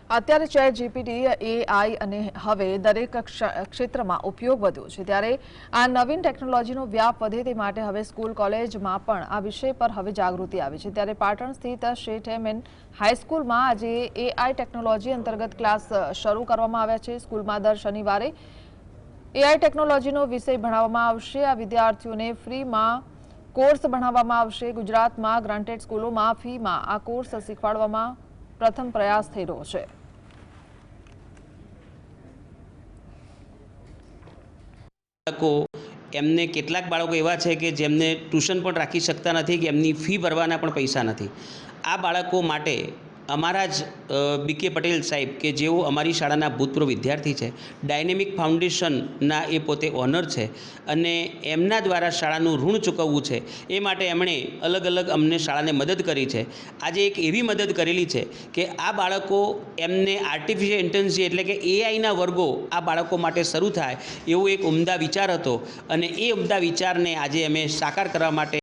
અત્યારે chat GPT AI અને હવે દરેક ક્ષેત્રમાં ઉપયોગ વધ્યો છે ત્યારે આ નવીન ટેકનોલોજીનો વ્યાપ વધે તે માટે હવે સ્કૂલ કોલેજમાં પણ આ વિષય પર હવે જાગૃતિ આવી છે ત્યારે પાટણ સ્થિત શેઠ એમ એન હાઈસ્કૂલમાં આજે એઆઈ ટેકનોલોજી અંતર્ગત ક્લાસ શરૂ કરવામાં આવ્યા છે। સ્કૂલમાં દર શનિવારે એઆઈ ટેકનોલોજીનો વિષય ભણાવવામાં આવશે। આ વિદ્યાર્થીઓને ફ્રીમાં કોર્સ ભણાવવામાં આવશે। ગુજરાતમાં ગ્રાન્ટેડ સ્કૂલોમાં ફીમાં આ કોર્સ શીખવાડવામાં પ્રથમ પ્રયાસ થઈ રહ્યો છે। એમને કેટલાક બાળકો એવા છે કે જેમને ટ્યુશન પણ રાખી શકતા નથી કે એમની ફી ભરવાના પણ પૈસા નથી। આ બાળકો માટે અમારા જ બીકે પટેલ સાહેબ કે જેઓ અમારી શાળાના ભૂતપૂર્વ વિદ્યાર્થી છે, ડાયનેમિક ફાઉન્ડેશનના એ પોતે ઓનર છે અને એમના દ્વારા શાળાનું ઋણ ચૂકવવું છે એ માટે એમણે અલગ અલગ અમને શાળાને મદદ કરી છે। આજે એક એવી મદદ કરેલી છે કે આ બાળકો એમને આર્ટિફિશિયલ ઇન્ટેલિજન્સ એટલે કે એઆઈના વર્ગો આ બાળકો માટે શરૂ થાય એવો એક ઉમદા વિચાર હતો અને એ ઉમદા વિચારને આજે અમે સાકાર કરવા માટે